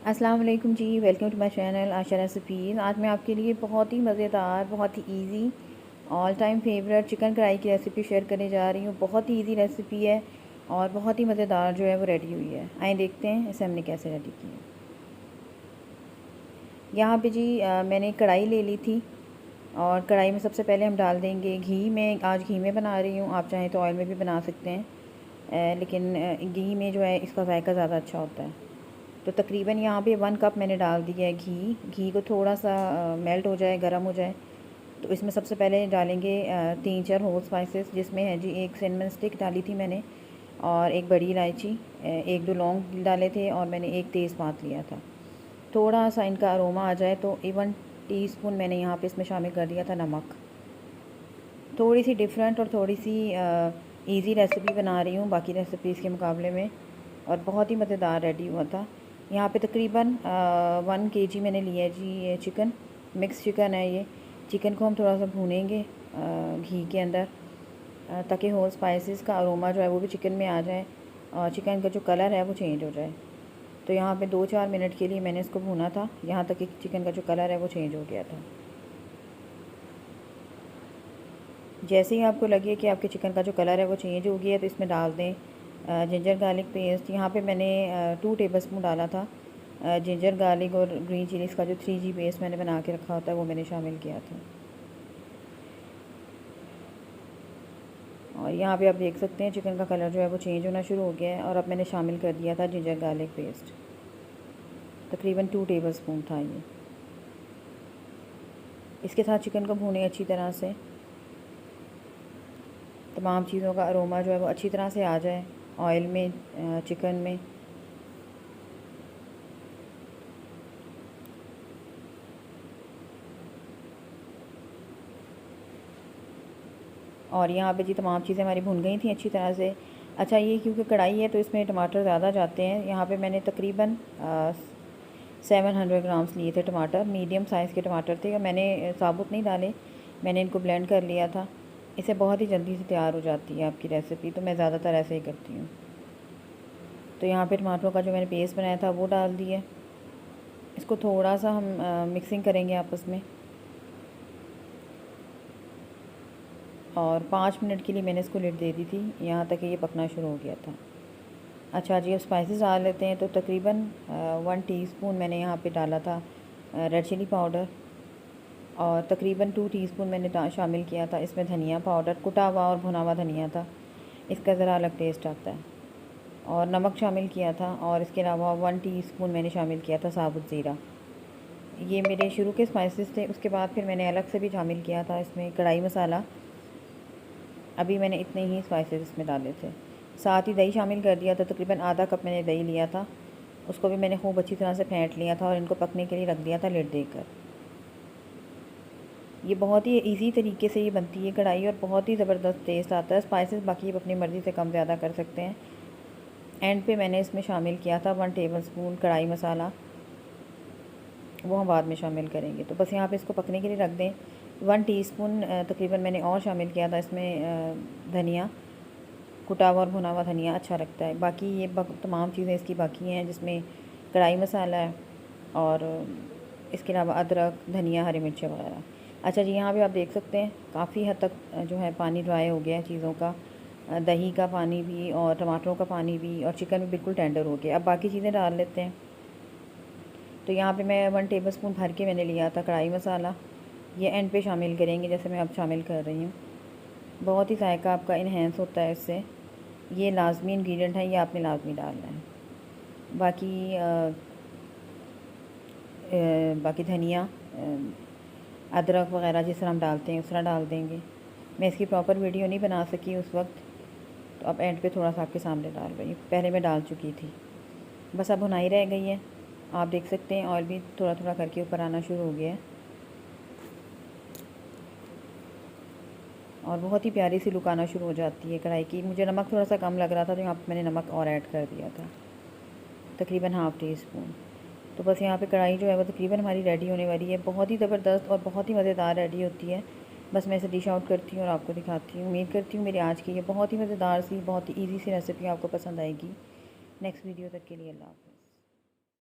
अस्सलाम वालेकुम जी, welcome to my channel Asha recipes. आज मैं आपके लिए बहुत ही मज़ेदार, बहुत ही easy, all time favourite chicken kadai की रेसिपी शेयर करने जा रही हूँ। बहुत ही इजी रेसिपी है और बहुत ही मज़ेदार जो है वो रेडी हुई है। आइए देखते हैं इसे हमने कैसे रेडी किया। यहाँ पे जी मैंने कढ़ाई ले ली थी और कढ़ाई में सबसे पहले हम डाल देंगे घी। मैं आज घी में बना रही हूँ, आप चाहें तो ऑयल में भी बना सकते हैं, लेकिन घी में जो है इसका जायका ज़्यादा अच्छा होता है। तो तकरीबन यहाँ पे 1 कप मैंने डाल दिया है घी। घी को थोड़ा सा मेल्ट हो जाए, गर्म हो जाए, तो इसमें सबसे पहले डालेंगे 3-4 होल स्पाइसेस, जिसमें है जी एक सिनेमन स्टिक डाली थी मैंने, और एक बड़ी इलायची, 1-2 लौंग डाले थे, और मैंने एक तेज़पात लिया था। थोड़ा सा इनका अरोमा आ जाए तो 1 टीस्पून मैंने यहाँ पे इसमें शामिल कर दिया था नमक। थोड़ी सी डिफरेंट और थोड़ी सी इजी रेसिपी बना रही हूँ बाकी रेसिपीज़ के मुकाबले में, और बहुत ही मज़ेदार रेडी हुआ था। यहाँ पे तकरीबन 1 kg मैंने लिया है जी ये चिकन। मिक्स चिकन है ये। चिकन को हम थोड़ा सा भूनेंगे घी के अंदर, ताकि होल स्पाइसेस का अरोमा जो है वो भी चिकन में आ जाए और चिकन का जो कलर है वो चेंज हो जाए। तो यहाँ पे 2-4 मिनट के लिए मैंने इसको भूना था, यहाँ तक कि चिकन का जो कलर है वो चेंज हो गया था। जैसे ही आपको लगे कि आपके चिकन का जो कलर है वो चेंज हो गया है, तो इसमें डाल दें जिंजर गार्लिक पेस्ट। यहाँ पे मैंने 2 टेबलस्पून डाला था। जिंजर गार्लिक और ग्रीन चिलीज़ का जो 3G पेस्ट मैंने बना के रखा होता है वो मैंने शामिल किया था। और यहाँ पे आप देख सकते हैं चिकन का कलर जो है वो चेंज होना शुरू हो गया है, और अब मैंने शामिल कर दिया था जिंजर गार्लिक पेस्ट। तकरीबन 2 टेबलस्पून था ये। इसके साथ चिकन को भूनें अच्छी तरह से, तमाम चीज़ों का अरोमा जो है वो अच्छी तरह से आ जाए ऑयल में, चिकन में। और यहाँ पे जी तमाम चीज़ें हमारी भुन गई थी अच्छी तरह से। अच्छा, ये क्योंकि कढ़ाई है तो इसमें टमाटर ज़्यादा जाते हैं। यहाँ पे मैंने तकरीबन 700 ग्राम्स लिए थे टमाटर। मीडियम साइज़ के टमाटर थे, और मैंने साबुत नहीं डाले, मैंने इनको ब्लेंड कर लिया था। इससे बहुत ही जल्दी से तैयार हो जाती है आपकी रेसिपी, तो मैं ज़्यादातर ऐसे ही करती हूँ। तो यहाँ पे टमाटरों का जो मैंने पेस्ट बनाया था वो डाल दिया। इसको थोड़ा सा हम मिक्सिंग करेंगे आपस में, और 5 मिनट के लिए मैंने इसको लिड दे दी थी, यहाँ तक कि ये पकना शुरू हो गया था। अच्छा जी, अब स्पाइसेस डाल लेते हैं। तो तकरीबन 1 टीस्पून मैंने यहाँ पे डाला था रेड चिली पाउडर, और तकरीबन 2 टीस्पून मैंने शामिल किया था इसमें धनिया पाउडर। कुटा हुआ और भुना हुआ धनिया था, इसका ज़रा अलग टेस्ट आता है। और नमक शामिल किया था, और इसके अलावा 1 टीस्पून मैंने शामिल किया था साबुत ज़ीरा। ये मेरे शुरू के स्पाइसेस थे। उसके बाद फिर मैंने अलग से भी शामिल किया था इसमें कढ़ाई मसाला। अभी मैंने इतने ही स्पाइसेस इसमें डाले थे। साथ ही दही शामिल कर दिया था। तकरीबन आधा कप मैंने दही लिया था, उसको भी मैंने खूब अच्छी तरह से फेंट लिया था, और इनको पकने के लिए रख दिया था लिड देकर। ये बहुत ही इजी तरीके से ये बनती है कढ़ाई, और बहुत ही ज़बरदस्त टेस्ट आता है। स्पाइसेस बाकी आप अपनी मर्ज़ी से कम ज़्यादा कर सकते हैं। एंड पे मैंने इसमें शामिल किया था 1 टेबलस्पून कढ़ाई मसाला, वो हम बाद में शामिल करेंगे। तो बस यहाँ पे इसको पकने के लिए रख दें। 1 टीस्पून तकरीबन मैंने और शामिल किया था इसमें धनिया, कुटा हुआ और भुना हुआ धनिया अच्छा लगता है। बाकी ये तमाम चीज़ें इसकी बाकी हैं, जिसमें कढ़ाई मसाला है, और इसके अलावा अदरक, धनिया, हरी मिर्चें वगैरह। अच्छा जी, यहाँ पे आप देख सकते हैं काफ़ी हद तक जो है पानी ड्राई हो गया है चीज़ों का, दही का पानी भी और टमाटरों का पानी भी, और चिकन भी बिल्कुल टेंडर हो गया। अब बाकी चीज़ें डाल लेते हैं। तो यहाँ पे मैं 1 टेबलस्पून भर के मैंने लिया था कढ़ाई मसाला, ये एंड पे शामिल करेंगे जैसे मैं अब शामिल कर रही हूँ। बहुत ही जायका आपका इन्हेंस होता है इससे। ये लाजमी इंग्रेडिएंट है, ये आपने लाजमी डालना है। बाकी बाकी धनिया, अदरक वगैरह जिस तरह हम डालते हैं उस तरह डाल देंगे। मैं इसकी प्रॉपर वीडियो नहीं बना सकी उस वक्त, तो अब एंड पे थोड़ा सा आपके सामने डाल रही हूँ। पहले मैं डाल चुकी थी। बस अब भुनाई रह गई है। आप देख सकते हैं ऑयल भी थोड़ा थोड़ा करके ऊपर आना शुरू हो गया है, और बहुत ही प्यारी सी लुक आना शुरू हो जाती है कढ़ाई की। मुझे नमक थोड़ा सा कम लग रहा था, तो यहाँ पर मैंने नमक और ऐड कर दिया था, तकरीबन ½ टीस्पून। तो बस यहाँ पे कढ़ाई जो है वो तकरीबन हमारी रेडी होने वाली है। बहुत ही ज़बरदस्त और बहुत ही मज़ेदार रेडी होती है। बस मैं इसे डिश आउट करती हूँ और आपको दिखाती हूँ। उम्मीद करती हूँ मेरी आज की ये बहुत ही मज़ेदार सी, बहुत ही ईजी सी रेसिपी आपको पसंद आएगी। नेक्स्ट वीडियो तक के लिए अल्लाह हाफ़िज़।